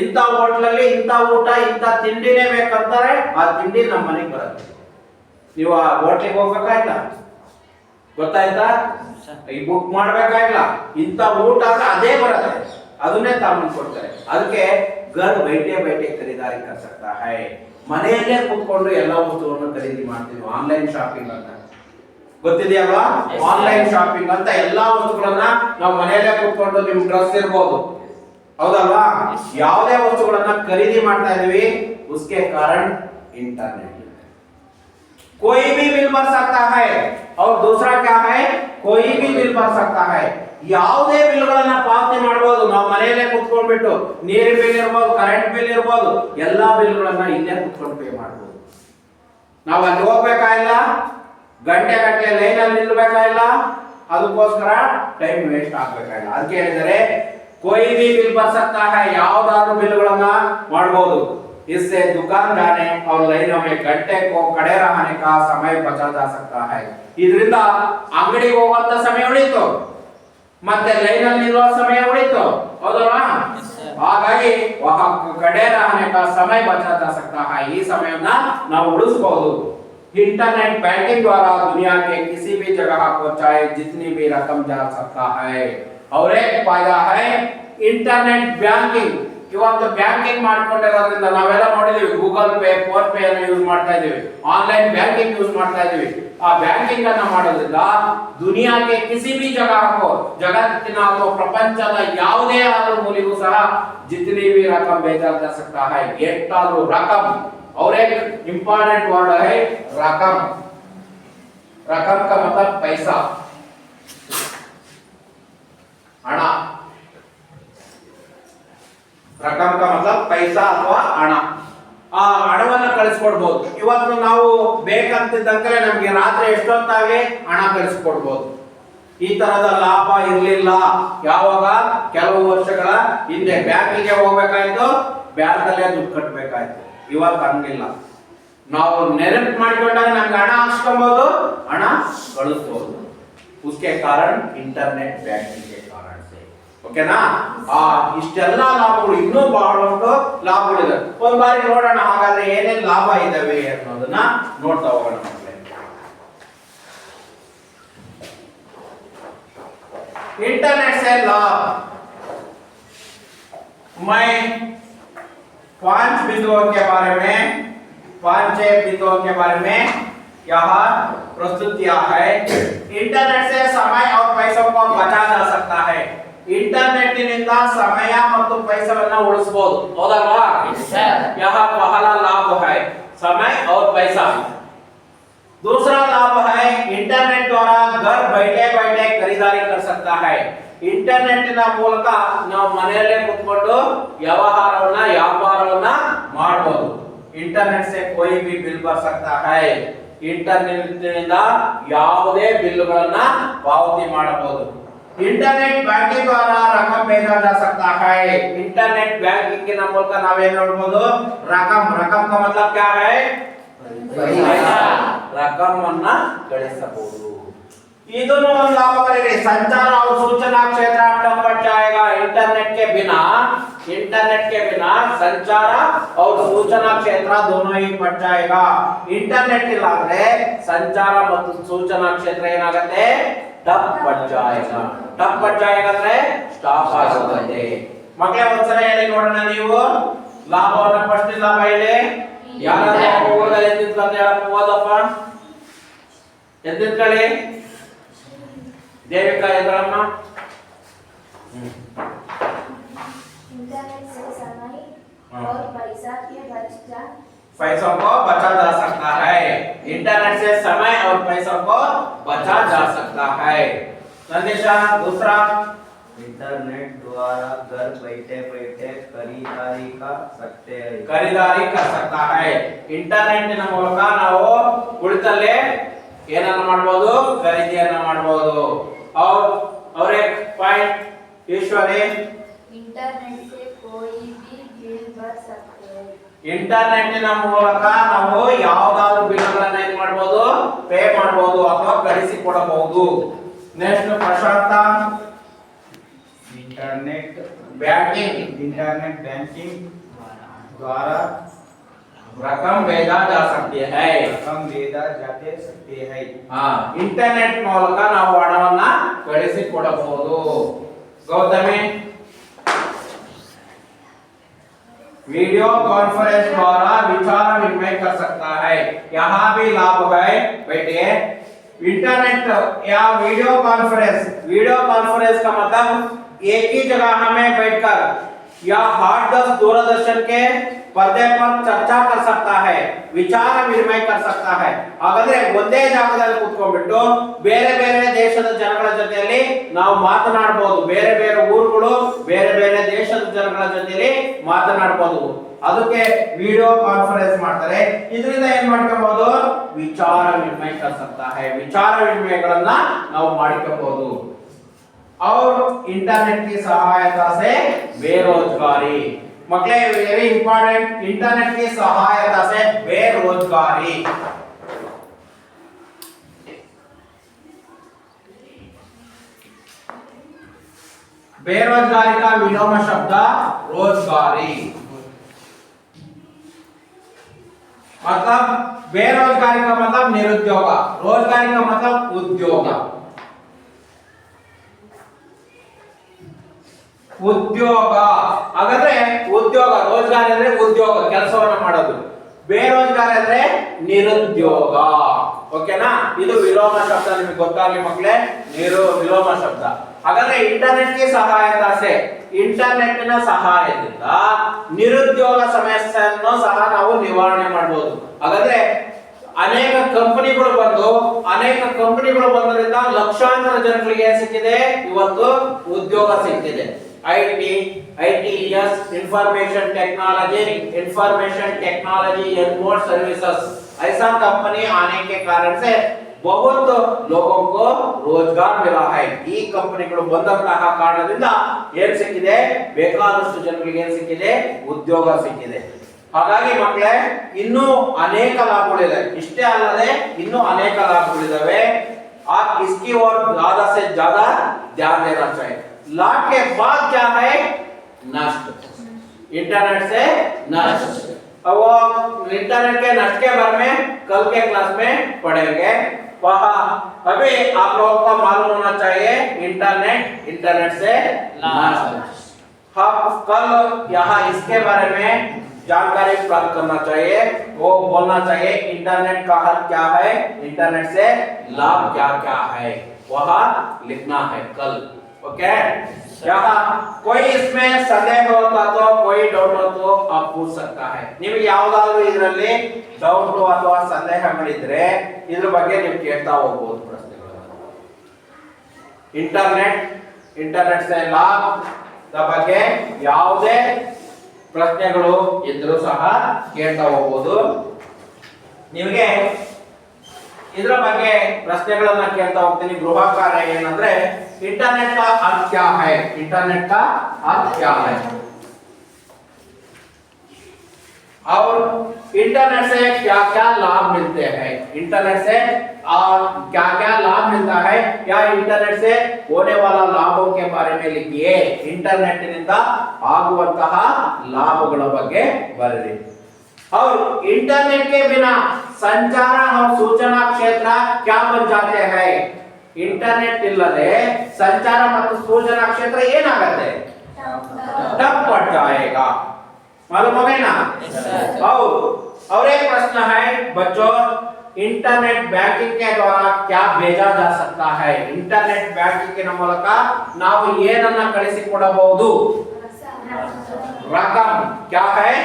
ಇಂಥ ಹೋಟ್ಲಲ್ಲಿ ಇಂಥ ಊಟ ಇಂಥ ತಿಂಡಿನೇ ಬೇಕಂತಾರೆ, ಆ ತಿಂಡಿ ನಮ್ಮ ಮನೆಗೆ ಬರುತ್ತೆ. ನೀವು ಆ ಹೋಟ್ಲಿಗೆ ಹೋಗ್ಬೇಕಾಯ್ತ, ಗೊತ್ತಾಯ್ತಾ? ಈ ಬುಕ್ ಮಾಡ್ಬೇಕಾಗಿಲ್ಲ, ಇಂಥ ಊಟ ಅಂದ್ರೆ ಅದೇ ಬರುತ್ತೆ, ಅದನ್ನೇ ತಗೊಂಡು ಕೊಡ್ತಾರೆ. ಅದಕ್ಕೆ घर बैठे बैठे खरीदारी कर सकता है. ಮನೆಯಲ್ಲೇ ಕೂತ್ಕೊಂಡು ಎಲ್ಲ ವಸ್ತುಗಳನ್ನು ಖರೀದಿ ಮಾಡ್ತೀವಿ. ಆನ್ಲೈನ್ ಶಾಪಿಂಗ್ ಅಂತ ಗೊತ್ತಿದೆಯಲ್ವಾ? ಆನ್ಲೈನ್ ಶಾಪಿಂಗ್ ಅಂತ ಎಲ್ಲಾ ವಸ್ತುಗಳನ್ನ ನಾವು ಮನೆಯಲ್ಲೇ ಕೂತ್ಕೊಂಡು, ನಿಮ್ ಡ್ರೆಸ್ ಇರಬಹುದು, ಹೌದಲ್ವಾ? ಯಾವುದೇ ವಸ್ತುಗಳನ್ನ ಖರೀದಿ ಮಾಡ್ತಾ ಇದೀವಿ, उसके कारण इंटरनेट. कोई भी बिल भर सकता है और दूसरा क्या है, कोई भी बिल भर सकता है. ಯಾವುದೇ ಬಿಲ್ಗಳನ್ನ ಪಾವತಿ ಮಾಡಬಹುದು ನಾವು ಮನೆಯಲ್ಲೇ ಕೂತ್ಕೊಂಡ್ಬಿಟ್ಟು. ನೀರಿನ ಬಿಲ್ ಇರಬಹುದು, ಕರೆಂಟ್ ಬಿಲ್ ಇರಬಹುದು, ಎಲ್ಲಾ ಬಿಲ್ಗಳನ್ನ ಇಲ್ಲೇ ಕೂತ್ಕೊಂಡು ಪೇ ಮಾಡಬಹುದು. ನಾವು ಅಲ್ಲಿ ಹೋಗ್ಬೇಕಾಗಿಲ್ಲ, ಗಂಟೆ ಗಟ್ಟಲೆ ಲೈನ್ ಅಲ್ಲಿ ನಿಲ್ಬೇಕಾಗಿಲ್ಲ, ಅದಕ್ಕೋಸ್ಕರ ಟೈಮ್ ವೇಸ್ಟ್ ಆಗ್ಬೇಕಾಗಿಲ್ಲ. ಅದಕ್ಕೆ ಹೇಳಿದರೆ कोई भी बिल भर सकता है, ಯಾವುದಾದ್ರೂ ಬಿಲ್ಗಳನ್ನ ಮಾಡಬಹುದು. इससे दुकान जाने और लाइनों में घंटे को खड़े रहने का समय बचा जा सकता है ಇದರಿಂದ ಅಂಗಡಿಗೆ ಹೋಗುವಂತ ಸಮಯ ಉಳಿತು ಮತ್ತೆ ಲೈನ್ ಅಲ್ಲಿ ನಿಲ್ಲುವ ಸಮಯ ಉಳಿತು ಹೌದಲ್ವಾ ಹಾಗಾಗಿ वहां खड़े रहने का समय बचा जा सकता है ಈ ಸಮಯವನ್ನ ನಾವು ಉಳಿಸಬಹುದು इंटरनेट बैंकिंग द्वारा दुनिया के किसी भी जगह को चाहे जितनी भी रकम जा सकता है और एक फायदा है इंटरनेट बैंकिंग ಇವತ್ತು ಬ್ಯಾಂಕಿಂಗ್ ಮಾಡ್ಕೊಂಡಿರೋದ್ರಿಂದ ನಾವೆಲ್ಲ ನೋಡಿದೀವಿ ಗೂಗಲ್ ಪೇ ಫೋನ್ ಪೇ ಅನ್ನು ಯೂಸ್ ಮಾಡ್ತಾ ಇದೀವಿ ಆನ್ಲೈನ್ ಬ್ಯಾಂಕಿಂಗ್ ಯೂಸ್ ಮಾಡ್ತಾ ಇದೀವಿ ಆ ಬ್ಯಾಂಕಿಂಗ್ ಅನ್ನು ಮಾಡೋದ್ರಿಂದ ದುನಿಯಾಕ್ಕೆ ಕಿಸಿ भी जगह को ಜಗತ್ತಿನ ಅಥವಾ ಪ್ರಪಂಚದ ಯಾವುದೇ ಆದರೂ ಮೂಲೆಗೂ ಸಹ जितनी भी रकम भेजा जा सकता है ಎಷ್ಟಾದರೂ रकम और एक इंपॉर्टेंट वर्ड है रकम रकम का मतलब पैसा ಹಣ रकम का मतलब पैसा ಅಥವಾ ಹಣ ಆ ಹಣವನ್ನು ಕಳಿಸಿಕೊಡಬಹುದು ಇವತ್ತು ನಾವು ಬೇಕಂತಿದ್ದಂಗೆ ನಮಗೆ ರಾತ್ರಿ ಎಷ್ಟೊತ್ತಾಗಿ ಹಣ ಕಳಿಸಿಕೊಡಬಹುದು ಈ ತರದ ಲಾಭ ಇರಲಿಲ್ಲ ಯಾವಾಗ ಕೆಲವು ವರ್ಷಗಳ ಹಿಂದೆ ಬ್ಯಾಂಕಿಗೆ ಹೋಗಬೇಕಾಯ್ತು ಬ್ಯಾಂಕ್ ಅಲ್ಲೇ ದುಡ್ಡು ಕಟ್ಟಬೇಕಾಯ್ತು ಇವತ್ತು ಹಂಗಿಲ್ಲ ನಾವು ನೆನಪು ಮಾಡಿಕೊಂಡಾಗ ನಮ್ಗೆ ಹಣ ಹಾಕ್ಸ್ಕೊಬಹುದು ಹಣ ಕಳಿಸಬಹುದು उसके कारण इंटरनेट बैंकिंग के कारण से ಓಕೆನಾ ಇಷ್ಟೆಲ್ಲ ಲಾಭಗಳು ಇನ್ನೂ ಬಹಳಷ್ಟು ಲಾಭಗಳಿದೆ ಒಂದು ಬಾರಿ ನೋಡೋಣ ಹಾಗಾದ್ರೆ ಏನೇನು ಲಾಭ ಇದಾವೆ ಅನ್ನೋದನ್ನ ನೋಡ್ತಾ ಹೋಗೋಣ ಮಕ್ಕಳೇ इंटरनेट से लाभ मैं 5 बिंदुओं के बारे में 5-6 बिंदुओं के बारे में यहाँ प्रस्तुत किया है इंटरनेट से समय और पैसों को बचा जा सकता है इंटरनेट निंदा समय ಮತ್ತು पैसाವನ್ನು ಉಳಿಸಬಹುದು ಹೌದಲ್ವಾ यह पहला लाभ है समय और पैसा दूसरा लाभ है इंटरनेट द्वारा घर बैठे बैठे खरीदारी कर सकता है ಇಂಟರ್ನೆಟ್ ನ ಮೂಲಕ ನಾವು ಮನೆಯಲ್ಲೇ ಕೂತ್ಕೊಂಡು ವ್ಯವಹಾರವನ್ನ ವ್ಯಾಪಾರವನ್ನ ಮಾಡಬಹುದು ಇಂಟರ್ನೆಟ್ से कोई भी बिल भर सकता है ಇಂಟರ್ನೆಟ್ ನಿಂದ ಯಾವುದೇ ಬಿಲ್ಲುಗಳನ್ನ ಪಾವತಿ ಮಾಡಬಹುದು ಇಂಟರ್ನೆಟ್ ಬ್ಯಾಂಕಿಂಗ್ द्वारा रकम भेजा जा सकता है इंटरनेट बैंकिंग ನ ಮೂಲಕ ನಾವೇನ್ ನೋಡಬಹುದು रकम का मतलब क्या है पैसा रकम ಅನ್ನ ಕಳಿಸಬಹುದು ಇದನ್ನು ಒಂದು ಲಾಭಗಳಿದೆ संचार और सूचना क्षेत्र ठप पड़ जाएगा इंटरनेट के बिना संचार और सूचना क्षेत्र दोनों ही पड़ जाएगा इंटरनेट ಇಲ್ಲಾಂದ್ರೆ ಸಂಚಾರ ಮತ್ತು ಸೂಚನಾ ಕ್ಷೇತ್ರ ಏನಾಗುತ್ತೆ ठप पड़ जाएगा ಅಂದ್ರೆ ಸ್ಟಾಪ್ ಆಗುತ್ತೆ ಮಕ್ಕಳೇ ಒಂದ್ಸಲ ಹೇಳಿ ನೋಡೋಣ ನೀವು ಲಾಭವನ್ನ ಫಸ್ಟ್ ಲಾಭ ಹೇಳಿ ಯಾರಾದ್ರೂ ಹೋಗೋದಲ್ಲಿ ಎದ್ದಿದ್ಕಂತ ಹೇಳಪ್ಪ ಓದಪ್ಪ ಎದ್ದಿದ್ಕಳಿ देविका एदरम्मा इंटरनेट से समय और पैसा पैसों को बचा जा सकता है इंटरनेट से समय और पैसों को बचा जा सकता है संदेशा दूसरा इंटरनेट द्वारा घर बैठे बैठे खरीदारी कर सकता है इंटरनेट ನ ಮೂಲಕ ನಾವು ಕುಳಿತಲ್ಲೇ ಏನನ್ನ ಮಾಡಬಹುದು ಖರೀದಿಯನ್ನ ಮಾಡಬಹುದು और एक पॉइंट ईश्वरी इंटरनेट से कोई भी बिल भर सकते हैं इंटरनेट ನ ಮೂಲಕ ನಾವು ಯಾವುದಾದರೂ ಬಿಲ್ಗಳನ್ನು ಏನು ಮಾಡಬಹುದು ಪೇ ಮಾಡಬಹುದು ಅಥವಾ ಕಳಿಸಿಕೊಡಬಹುದು ನೆಕ್ಸ್ಟ್ ಪ್ರಶಾಂತ इंटरनेट बैंकिंग द्वारा रकम भेजा जा सकती है इंटरनेट ಮೂಲಕ ನಾವು ಹಣವನ್ನ ಕಳಿಸಿಕೊಡಬಹುದು ಗೌತಮಿ वीडियो कॉन्फ्रेंस द्वारा विचार विनिमय कर सकता है यहाँ भी लाभ है बैठिए इंटरनेट या वीडियो कॉन्फ्रेंस का मतलब एक ही जगह हमें बैठकर या हार्ड दूरदर्शन के पर्दे पर चर्चा कर सकता है विचार विनिमय कर सकता है ಹಾಗಾದ್ರೆ ಒಂದೇ ಜಾಗದಲ್ಲಿ ಕೂತ್ಕೊಂಡ್ಬಿಟ್ಟು ಬೇರೆ ಬೇರೆ ದೇಶದ ಜನಗಳ ಜೊತೆಯಲ್ಲಿ ನಾವು ಮಾತನಾಡಬಹುದು ಬೇರೆ ಬೇರೆ ಊರುಗಳು ಬೇರೆ ಬೇರೆ ದೇಶದ ಜನಗಳ ಜೊತೆಯಲ್ಲಿ ಮಾತನಾಡಬಹುದು ಅದಕ್ಕೆ ವಿಡಿಯೋ ಕಾನ್ಫರೆನ್ಸ್ ಮಾಡ್ತಾರೆ ಇದರಿಂದ ಏನ್ ಮಾಡ್ಕೊಬಹುದು ವಿಚಾರ ವಿನಿಮಯ कर सकता है ವಿಚಾರ ವಿನಿಮಯಗಳನ್ನ ನಾವು ಮಾಡಿಕೊಳ್ಳಬಹುದು और इंटरनेट की सहायता से बेरोजगारी मकले वेरी इंपॉर्टेंट, इंटरनेट की सहायता से बेरोजगारी, बेरोजगारी का विलोम शब्द रोजगारी, मतलब बेरोजगारी का मतलब निरुद्योग, रोजगारी का मतलब उद्योग, ಉದ್ಯೋಗ ಹಾಗಾದ್ರೆ ಉದ್ಯೋಗ, ರೋಜಗಾರಿ ಅಂದ್ರೆ ಉದ್ಯೋಗ ಕೆಲಸವನ್ನ ಮಾಡೋದು, ಬೇರೋಜಗಾರಿ ಅಂದ್ರೆ ನಿರುದ್ಯೋಗ. ಓಕೆನಾ? ಇದು ವಿಲೋಮ ಶಬ್ದ, ನಿಮಗೆ ಗೊತ್ತಾಗ್ಲಿ ಮಕ್ಕಳೇ, ವಿಲೋಮ ಶಬ್ದ. ಹಾಗಾದ್ರೆ ಇಂಟರ್ನೆಟ್ ಗೆ ಸಹಾಯತಾ ಸೆ, ಇಂಟರ್ನೆಟ್ ನ ಸಹಾಯದಿಂದ ನಿರುದ್ಯೋಗ ಸಮಸ್ಯೆಯನ್ನು ಸಹ ನಾವು ನಿವಾರಣೆ ಮಾಡಬಹುದು. ಹಾಗಾದ್ರೆ ಅನೇಕ ಕಂಪನಿಗಳು ಬಂದರಿಂದ ಲಕ್ಷಾಂತರ ಜನಗಳಿಗೆ ಏನ್ ಸಿಕ್ಕಿದೆ, ಇವತ್ತು ಉದ್ಯೋಗ ಸಿಕ್ಕಿದೆ. ITES information technology and more services, ऐसा कंपनी आने के कारण से बहुत लोगों को रोजगार मिला है. ಈ ಕಂಪನಿಗಳು ಬಂದಂತಹ ಕಾರಣದಿಂದ ಏನು ಸಿಕ್ಕಿದೆ, ಬೇಕಾದಷ್ಟು ಜನರಿಗೆ ಏನು ಸಿಕ್ಕಿದೆ, ಉದ್ಯೋಗ ಸಿಕ್ಕಿದೆ. ಹಾಗಾಗಿ ಮಕ್ಕಳೇ ಇನ್ನೂ ಅನೇಕ ಲಾಭಗಳಿವೆ, ಇಷ್ಟೇ ಅಲ್ಲದೆ ಇನ್ನೂ ಅನೇಕ ಲಾಭಗಳಿವೆ. आप इसकी ओर ज्यादा से ज्यादा ध्यान देना चाहिए. लाभ के बाद क्या है, नष्ट, इंटरनेट से नष्ट. अब वो इंटरनेट के नष्ट के बारे में कल के क्लास में पढ़ेंगे. वहाँ अभी आप लोगों को मालूम होना चाहिए इंटरनेट से नष्ट. हम कल यहाँ इसके बारे में जानकारी प्राप्त करना चाहिए, वो बोलना चाहिए इंटरनेट का हल क्या है, इंटरनेट से लाभ क्या क्या है, वह लिखना है कल. ओके? यहाँ कोई इसमें संदेह होता तो, कोई डाउट हो तो आप पूछ सकता है. ನಿಮಗೆ ಯಾವುದಾದರೂ ಇದರಲ್ಲಿ ಡೌಟ್ ಅಥವಾ ಸಂದೇಹಗಳಿದ್ರೆ ಇದ್ರ ಬಗ್ಗೆ ನೀವು ಕೇಳ್ತಾ ಹೋಗಬಹುದು ಪ್ರಶ್ನೆಗಳನ್ನು. ಇಂಟರ್ನೆಟ್ से लाभ ಬಗ್ಗೆ ಯಾವುದೇ ಪ್ರಶ್ನೆಗಳು ಇದ್ರೂ ಸಹ ಕೇಳ್ತಾ ಹೋಗಬಹುದು. ನಿಮಗೆ ಇದರ ಬಗ್ಗೆ ಪ್ರಶ್ನೆಗಳನ್ನ ಕೇಳ್ತಾ ಹೋಗ್ತೀನಿ. ಗೃಹ ಕಾರ್ಯ ಏನಂದ್ರೆ इंटरनेट का अर्थ क्या है, इंटरनेट का अर्थ क्या है, और इंटरनेट से क्या क्या लाभ मिलते हैं, इंटरनेट से क्या क्या लाभ मिलता है, या इंटरनेट से होने वाला लाभों के बारे में लिखिए. इंटरनेट निंದ ಆಗುವಂತಹ ಲಾಭಗಳ ಬಗ್ಗೆ ಬರೆಯಿರಿ. और इंटरनेट के बिना संचार और सूचना क्षेत्र क्या बन जाते हैं, इंटरनेट ಇಲ್ಲದೆ ಸಂಚಾರ ಮತ್ತು ಸೂಚನಾ ಕ್ಷೇತ್ರ ಏನಾಗುತ್ತೆ, ठप पड़ जाएगा. मालूम है ना? और एक प्रश्न है बच्चों, इंटरनेट बैंकिंग के द्वारा क्या भेजा जा सकता है, इंटरनेट बैंकिंग ಮೂಲಕ ನಾವು ಏನನ್ನ ಕಳಿಸಿಕೊಡಬಹುದು, रकम क्या है,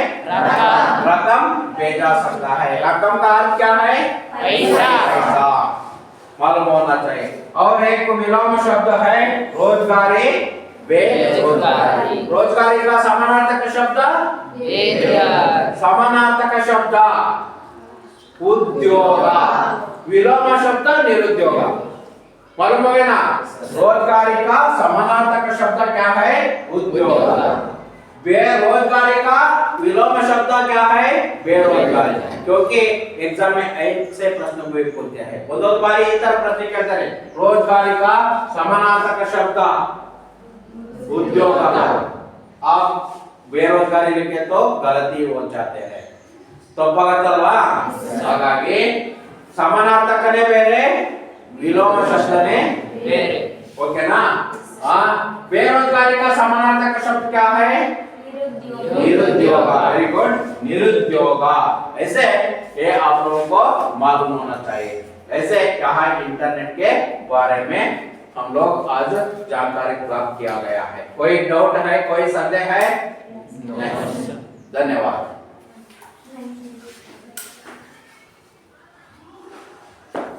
रकम भेजा सकता है. रकम का अर्थ क्या है, पैसा, मालूम होना चाहिए. और एक विलोम शब्द है रोजगारी, बेरोजगारी. रोजगारी का समानार्थक शब्द उद्योग, विलोम शब्द निरुद्योग. मालूम हो गया ना? रोजगारी का समानार्थक शब्द क्या है, उद्योग. बेरोजगारी का विलोम शब्द क्या है, बेरोजगारी. क्योंकि एग्जाम में ऐसे प्रश्न हुए पूछते हैं, बहुत बारी इस तरह प्रश्न कहते हैं. रोजगारी का समानार्थक शब्द उद्योग, आप बेरोजगारी लिखे तो गलती हो जाते हैं. ತಪ್ಪಾಗತ್ತಲ್ವಾ? ಹಾಗಾಗಿ ಸಮಾನಾರ್ಥಕನೇ ಬೇರೆ, ವಿಲೋಮ ಶಬ್ದನೇ ಬೇರೆ. ಓಕೆನಾ? बेरोजगारी का समानार्थक शब्द क्या है, निरुद्योग. Very good, निरुद्योग. ऐसे ये आप लोगों को मालूम होना चाहिए. ऐसे यहाँ इंटरनेट के बारे में हम लोग आज जानकारी प्राप्त किया गया है. कोई डाउट है, कोई संदेह है? नहीं. धन्यवाद.